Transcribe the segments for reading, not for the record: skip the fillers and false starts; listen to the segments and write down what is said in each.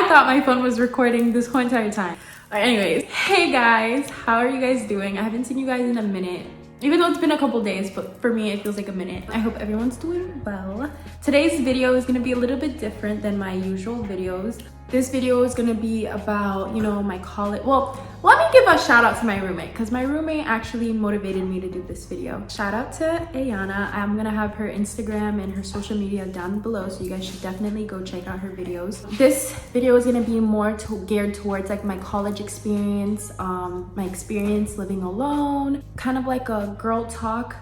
thought my phone was recording this whole entire time. Anyways, hey guys, how are you guys doing? I haven't seen you guys in a minute. Even though it's been a couple days, but for me it feels like a minute. I hope everyone's doing well. Today's video is gonna be a little bit different than my usual videos. This video is gonna be about, you know, my college. Well, let me give a shout out to my roommate because my roommate actually motivated me to do this video. Shout out to Ayanna. I'm gonna have her Instagram and her social media down below, so you guys should definitely go check out her videos. This video is gonna be more geared towards like my college experience, my experience living alone, kind of like a girl talk,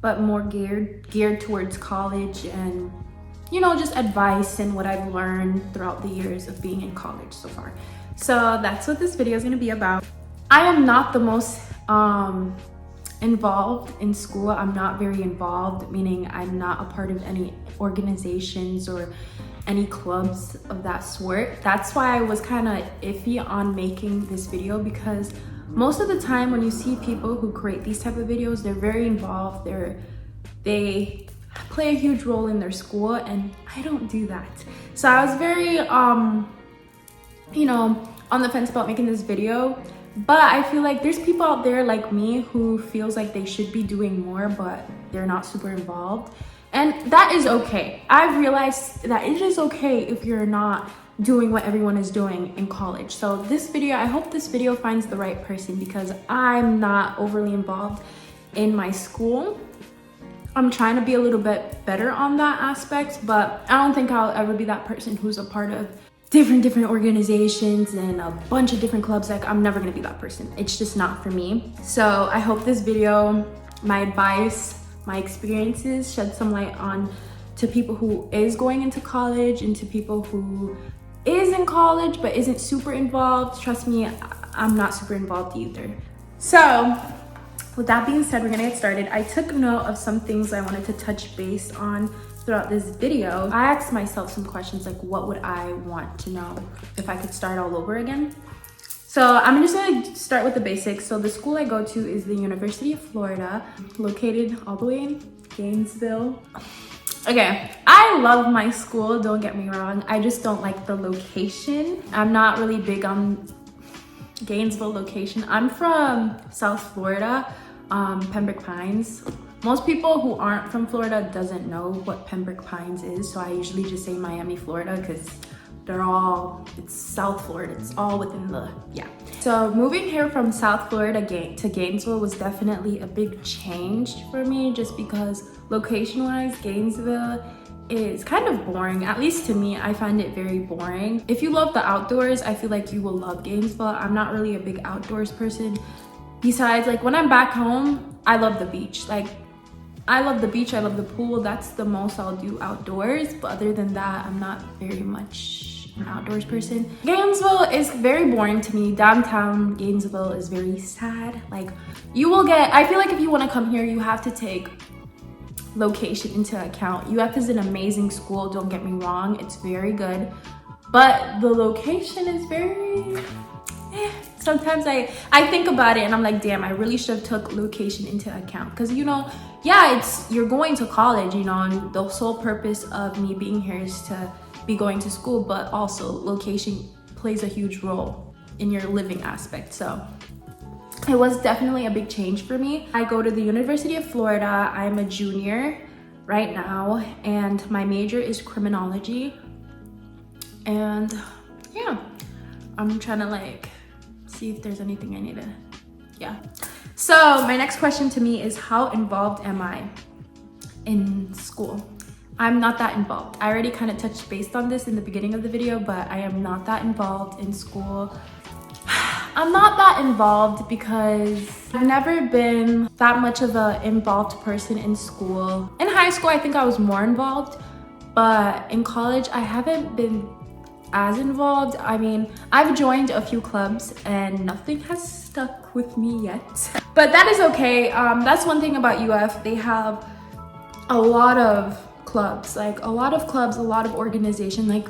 but more geared towards college and, you know, just advice and what I've learned throughout the years of being in college so far. So that's what this video is gonna be about. I am not the most involved in school. I'm not very involved, meaning I'm not a part of any organizations or any clubs of that sort. That's why I was kind of iffy on making this video, because most of the time when you see people who create these type of videos, they're very involved. They play a huge role in their school, and I don't do that. So I was very you know, on the fence about making this video, but I feel like there's people out there like me who feels like they should be doing more, but they're not super involved, and that is okay. I've realized that it is okay if you're not doing what everyone is doing in college. So this video, I hope this video finds the right person, because I'm not overly involved in my school. I'm trying to be a little bit better on that aspect, but I don't think I'll ever be that person who's a part of different organizations and a bunch of different clubs. Like, I'm never gonna be that person. It's just not for me. So I hope this video, my advice, my experiences shed some light on to people who is going into college and to people who is in college but isn't super involved. Trust me, I'm not super involved either. So with that being said, we're gonna get started. I took note of some things I wanted to touch base on throughout this video. I asked myself some questions like, what would I want to know if I could start all over again? So I'm just gonna start with the basics. So the school I go to is the University of Florida, located all the way in Gainesville. Okay, I love my school, don't get me wrong. I just don't like the location. I'm not really big on Gainesville location. I'm from South Florida, Pembroke Pines. Most people who aren't from Florida doesn't know what Pembroke Pines is, so I usually just say Miami, Florida, because it's South Florida. It's all within the, yeah. So moving here from South Florida to Gainesville was definitely a big change for me, just because location-wise, Gainesville is kind of boring. At least to me, I find it very boring. If you love the outdoors, I feel like you will love Gainesville. I'm not really a big outdoors person. Besides, like, when I'm back home, I love the beach. Like, I love the beach, I love the pool. That's the most I'll do outdoors. But other than that, I'm not very much an outdoors person. Gainesville is very boring to me. Downtown Gainesville is very sad. Like, you will get, I feel like if you want to come here, you have to take location into account. UF is an amazing school, don't get me wrong, it's very good, but the location is very sometimes I think about it and I'm like, damn, I really should have took location into account, because, you know, yeah, you're going to college, you know, and the sole purpose of me being here is to be going to school, but also location plays a huge role in your living aspect. So it was definitely a big change for me. I go to the University of Florida. I'm a junior right now, and my major is criminology. And yeah, I'm trying to like see if there's anything I need to, yeah. So my next question to me is, how involved am I in school? I'm not that involved. I already kind of touched base on this in the beginning of the video, but I am not that involved in school. I'm not that involved because I've never been that much of an involved person in school. In high school, I think I was more involved, but in college, I haven't been as involved. I mean, I've joined a few clubs and nothing has stuck with me yet, but that is okay. That's one thing about UF. They have a lot of clubs, a lot of organization. Like,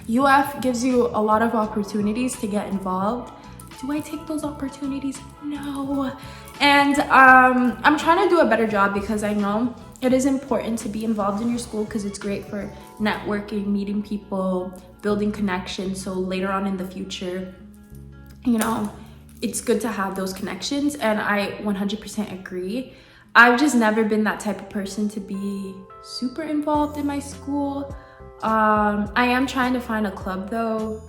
UF gives you a lot of opportunities to get involved. Do I take those opportunities? No. And I'm trying to do a better job because I know it is important to be involved in your school because it's great for networking, meeting people, building connections. So later on in the future, you know, it's good to have those connections. And I 100% agree. I've just never been that type of person to be super involved in my school. I am trying to find a club though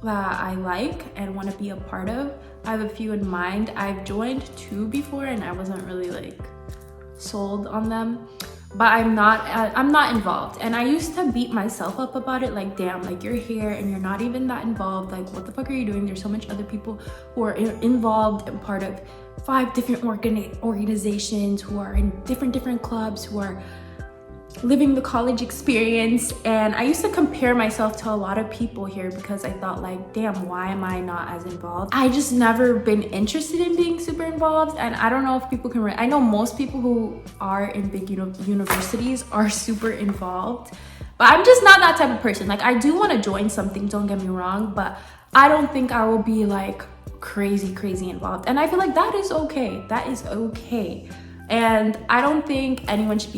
that I like and want to be a part of. I have a few in mind. I've joined 2 before and I wasn't really like sold on them, but I'm not involved. And I used to beat myself up about it, like, damn, like you're here and you're not even that involved. Like, what the fuck are you doing? There's so much other people who are involved and part of 5 different organizations, who are in different clubs, who are living the college experience. And I used to compare myself to a lot of people here because I thought like, damn, why am I not as involved? I just never been interested in being super involved. And I don't know if people can I know most people who are in big universities are super involved, but I'm just not that type of person. Like, I do want to join something, don't get me wrong, but I don't think I will be like crazy involved. And I feel like that is okay. That is okay. And I don't think anyone should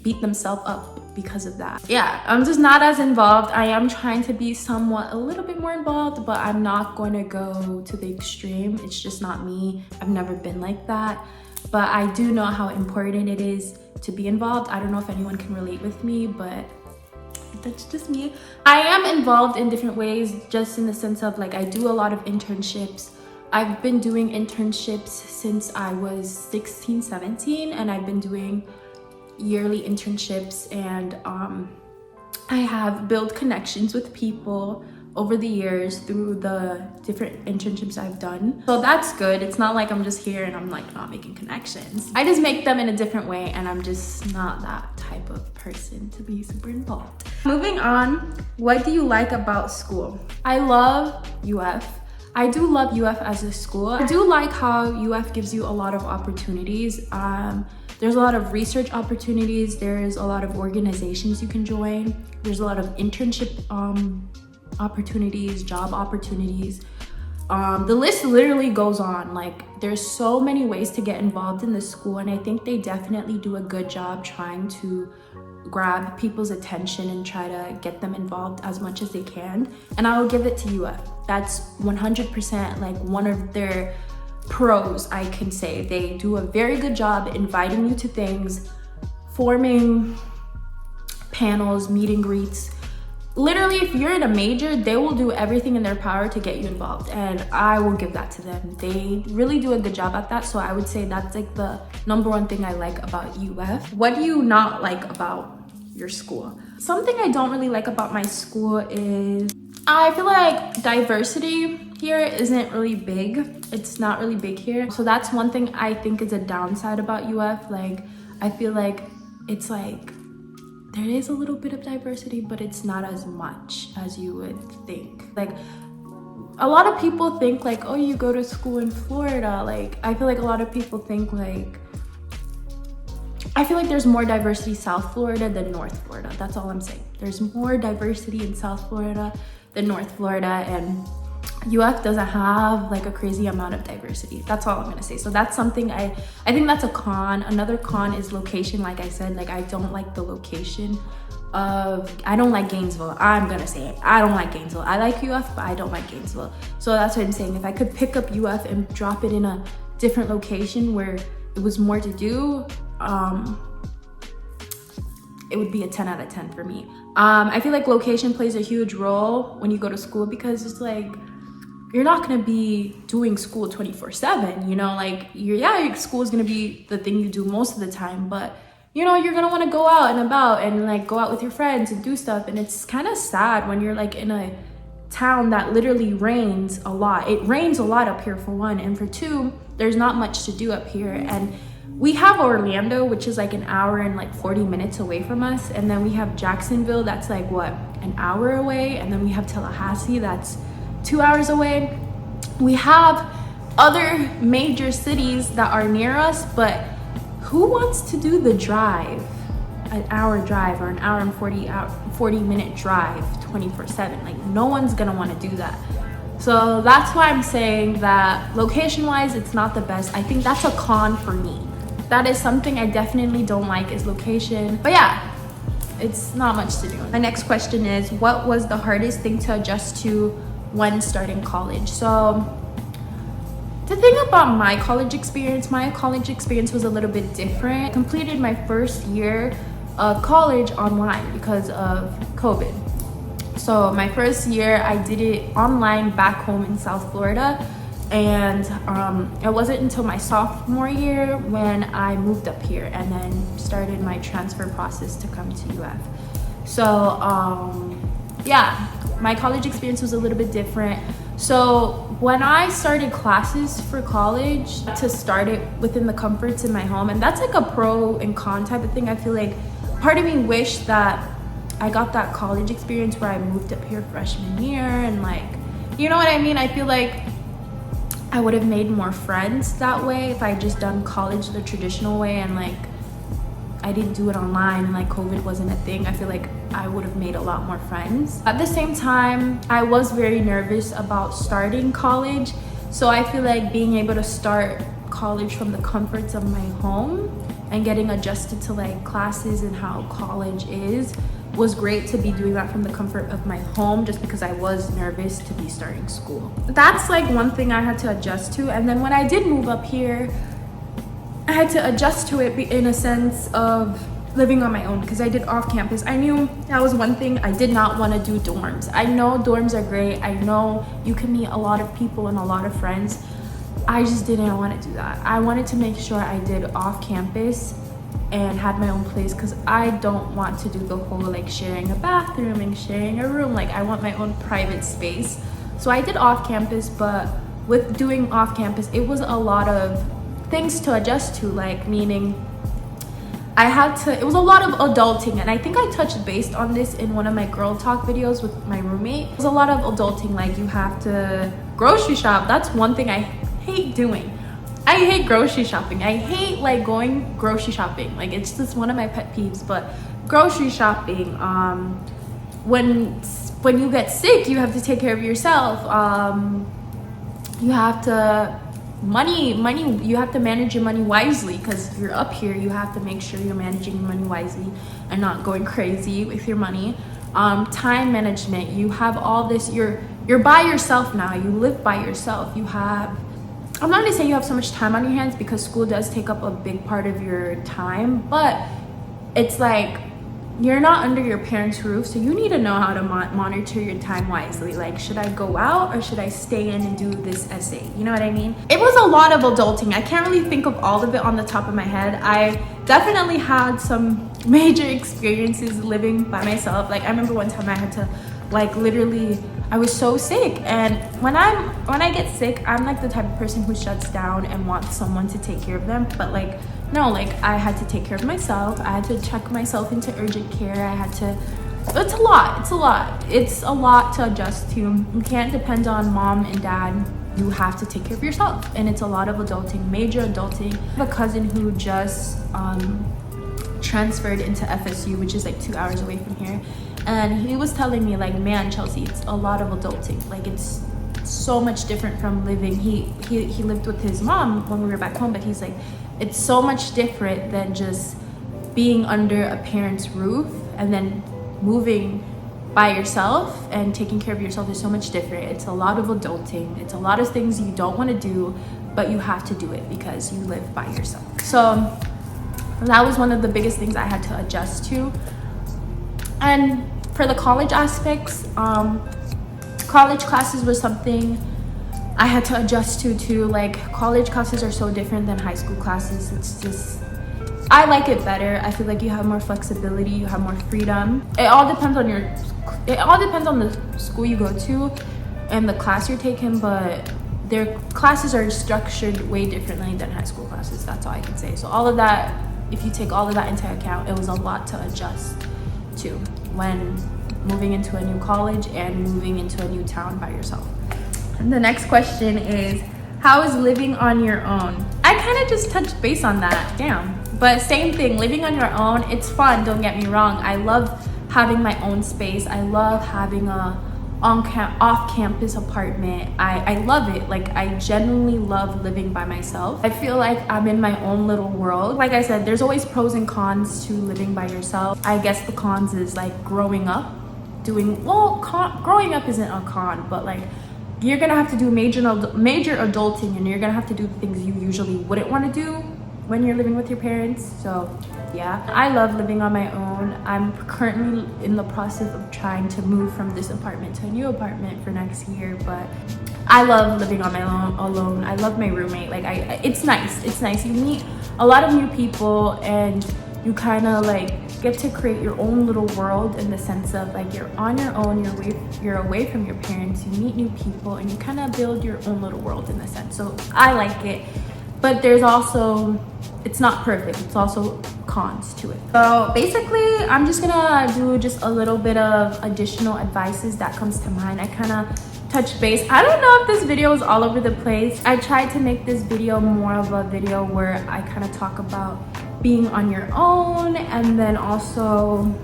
beat themselves up because of that. Yeah, I'm just not as involved. I am trying to be somewhat a little bit more involved, but I'm not going to go to the extreme. It's just not me. I've never been like that. But I do know how important it is to be involved. I don't know if anyone can relate with me, but that's just me. I am involved in different ways, just in the sense of like, I do a lot of internships. I've been doing internships since I was 16, 17, and I've been doing yearly internships, and I have built connections with people over the years through the different internships I've done. So that's good. It's not like I'm just here and I'm like not making connections. I just make them in a different way, and I'm just not that type of person to be super involved. Moving on, what do you like about school? I love UF. I do love UF as a school. I do like how UF gives you a lot of opportunities. There's a lot of research opportunities. There's a lot of organizations you can join. There's a lot of internship opportunities, job opportunities. The list literally goes on. Like, there's so many ways to get involved in the school, and I think they definitely do a good job trying to grab people's attention and try to get them involved as much as they can. And I will give it to UF. That's 100% like one of their pros, I can say. They do a very good job inviting you to things, forming panels, meet and greets. Literally, if you're in a major, they will do everything in their power to get you involved, and I will give that to them. They really do a good job at that. So I would say that's like the #1 thing I like about UF. What do you not like about your school? Something I don't really like about my school is I feel like diversity here isn't really big. It's not really big here. So that's one thing I think is a downside about UF. Like, I feel like it's like there is a little bit of diversity, but it's not as much as you would think. Like, a lot of people think like, oh, you go to school in Florida. Like, I feel like a lot of people think like, I feel like there's more diversity South Florida than North Florida. That's all I'm saying. There's more diversity in South Florida than North Florida, and UF doesn't have like a crazy amount of diversity. That's all I'm gonna say. So that's something I think that's a con. Another con is location. Like I said, like I don't like the location of, I don't like Gainesville. I'm gonna say it. I don't like Gainesville. I like UF, but I don't like Gainesville. So that's what I'm saying. If I could pick up UF and drop it in a different location where it was more to do, it would be a 10 out of 10 for me. I feel like location plays a huge role when you go to school, because it's like, you're not gonna be doing school 24/7, you know, like your school is gonna be the thing you do most of the time, but you know, you're gonna wanna go out and about and like go out with your friends and do stuff. And it's kind of sad when you're like in a town that literally rains a lot. It rains a lot up here, for one, and for two, there's not much to do up here. And we have Orlando, which is like an hour and like 40 minutes away from us, and then we have Jacksonville, that's like what, an hour away, and then we have Tallahassee, that's 2 hours away. We have other major cities that are near us, but who wants to do the drive, an hour drive or an hour and 40 minute drive 24/7? Like, no one's gonna want to do that. So that's why I'm saying that location wise, it's not the best. I think that's a con for me. That is something I definitely don't like, is location. But yeah, it's not much to do. My next question is, what was the hardest thing to adjust to when starting college? So the thing about my college experience was a little bit different. I completed my first year of college online because of COVID. So my first year, I did it online back home in South Florida. And it wasn't until my sophomore year when I moved up here and then started my transfer process to come to UF. So yeah, my college experience was a little bit different. So when I started classes for college, to start it within the comforts in my home, and that's like a pro and con type of thing. I feel like part of me wished that I got that college experience where I moved up here freshman year, and like, you know what I mean? I feel like I would have made more friends that way if I just done college the traditional way, and like I didn't do it online and like COVID wasn't a thing. I feel like I would have made a lot more friends. At the same time, I was very nervous about starting college. So I feel like being able to start college from the comforts of my home and getting adjusted to like classes and how college is was great to be doing that from the comfort of my home, just because I was nervous to be starting school. That's like one thing I had to adjust to. And then when I did move up here, I had to adjust to it in a sense of living on my own, because I did off campus. I knew that was one thing. I did not want to do dorms. I know dorms are great. I know you can meet a lot of people and a lot of friends. I just didn't want to do that. I wanted to make sure I did off campus and had my own place, because I don't want to do the whole like sharing a bathroom and sharing a room. Like I want my own private space. So I did off campus, but with doing off campus, it was a lot of things to adjust to, like meaning it was a lot of adulting. And I think I touched base on this in one of my girl talk videos with my roommate. It was a lot of adulting, like you have to grocery shop. That's one thing I hate doing. I hate grocery shopping. I hate like going grocery shopping. Like it's just one of my pet peeves. But grocery shopping, when you get sick, you have to take care of yourself. You have to you have to manage your money wisely, because you're up here. You have to make sure you're managing your money wisely and not going crazy with your money. Time management. You have all this. You're by yourself now. You live by yourself. I'm not gonna say you have so much time on your hands, because school does take up a big part of your time, but it's like you're not under your parents' roof, so you need to know how to monitor your time wisely. Like, should I go out or should I stay in and do this essay? You know what I mean? It was a lot of adulting. I can't really think of all of it on the top of my head. I definitely had some major experiences living by myself. Like I remember one time I had to like literally, I was so sick, and when I get sick, I'm like the type of person who shuts down and wants someone to take care of them. But like no, like I had to take care of myself. I had to check myself into urgent care. It's a lot to adjust to. You can't depend on mom and dad. You have to take care of yourself, and it's a lot of adulting, major adulting. I have a cousin who just transferred into FSU, which is like 2 hours away from here. And he was telling me like, man, Chelsea, it's a lot of adulting. Like it's so much different from living. He lived with his mom when we were back home, but he's like, it's so much different than just being under a parent's roof and then moving by yourself and taking care of yourself is so much different. It's a lot of adulting. It's a lot of things you don't want to do, but you have to do it because you live by yourself. So that was one of the biggest things I had to adjust to. And for the college aspects, college classes was something I had to adjust to too. Like college classes are so different than high school classes. It's just, I like it better. I feel like you have more flexibility, you have more freedom. It all depends on the school you go to and the class you're taking, but their classes are structured way differently than high school classes. That's all I can say. So all of that, if you take all of that into account, it was a lot to adjust to when moving into a new college and moving into a new town by yourself. And the next question is, how is living on your own? I kind of just touched base on that, damn. But same thing, living on your own, it's fun, don't get me wrong. I love having my own space. I love having a off-campus apartment. I love it. Like, I genuinely love living by myself. I feel like I'm in my own little world. Like I said, there's always pros and cons to living by yourself. I guess the cons is like growing up, growing up isn't a con, but like you're gonna have to do major adulting, and you're gonna have to do things you usually wouldn't want to do when you're living with your parents. So yeah, I love living on my own. I'm currently in the process of trying to move from this apartment to a new apartment for next year, but I love living on my own alone. I love my roommate. Like, it's nice. You meet a lot of new people, and you kind of like get to create your own little world, in the sense of like you're on your own, you're away from your parents, you meet new people, and you kind of build your own little world in a sense. So I like it, but there's also, it's not perfect. It's also cons to it. So basically, I'm just gonna do just a little bit of additional advices that comes to mind. I kind of touch base. I don't know if this video is all over the place. I tried to make this video more of a video where I kind of talk about being on your own, and then also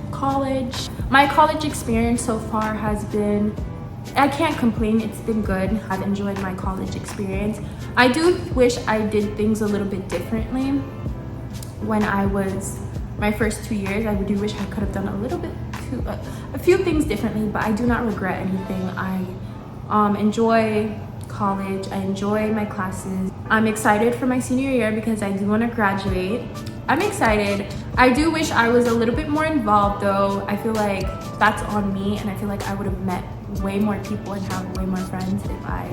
college. My college experience so far has been, I can't complain, it's been good. I've enjoyed my college experience. I do wish I did things a little bit differently when I was my first 2 years. I do wish I could have done a few things differently, but I do not regret anything. I enjoy college. I enjoy my classes. I'm excited for my senior year because I do want to graduate. I'm excited. I do wish I was a little bit more involved though. I feel like that's on me, and I feel like I would have met way more people and have way more friends if I,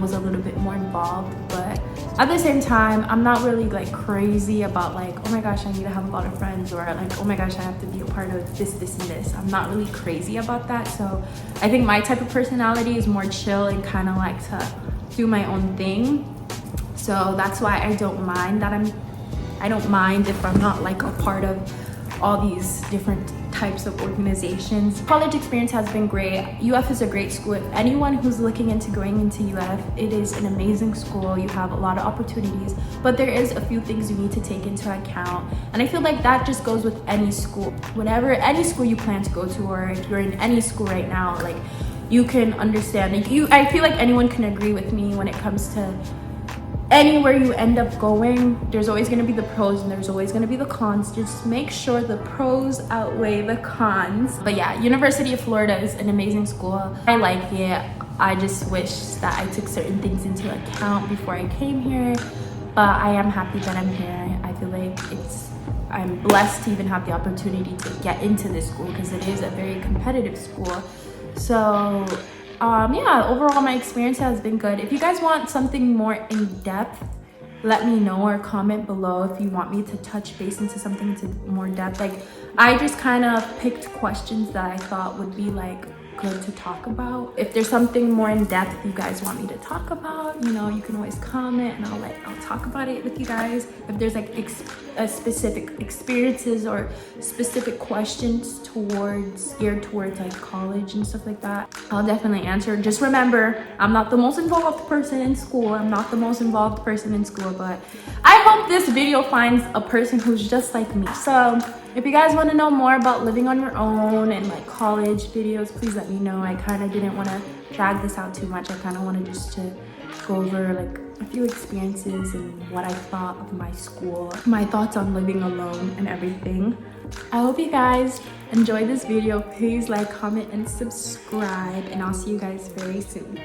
was a little bit more involved. But at the same time, I'm not really like crazy about like, oh my gosh, I need to have a lot of friends, or like, oh my gosh, I have to be a part of this, and this. I'm not really crazy about that. So I think my type of personality is more chill and kind of like to do my own thing. So that's why I don't mind if I'm not like a part of all these different types of organizations. College experience has been great. UF is a great school. If anyone who's looking into going into UF, it is an amazing school. You have a lot of opportunities, but there is a few things you need to take into account. And I feel like that just goes with any school. Any school you plan to go to, or if you're in any school right now, like you can understand. I feel like anyone can agree with me when it comes to anywhere you end up going, there's always going to be the pros and there's always going to be the cons. Just make sure the pros outweigh the cons. But yeah, University of Florida is an amazing school. I like it. I just wish that I took certain things into account before I came here, but I am happy that I'm here. I feel like I'm blessed to even have the opportunity to get into this school, because it is a very competitive school. So yeah, overall my experience has been good. If you guys want something more in depth, let me know, or comment below if you want me to touch base into something more depth. Like, I just kind of picked questions that I thought would be like good to talk about. If there's something more in depth you guys want me to talk about, you can always comment and I'll talk about it with you guys. If there's like specific experiences or specific questions geared towards like college and stuff like that, I'll definitely answer. Just remember, I'm not the most involved person in school. But I hope this video finds a person who's just like me. So if you guys want to know more about living on your own and like college videos, please let me know. I kind of didn't want to drag this out too much. I kind of wanted just to go over like a few experiences and what I thought of my school, my thoughts on living alone and everything. I hope you guys enjoyed this video. Please like, comment, and subscribe, and I'll see you guys very soon.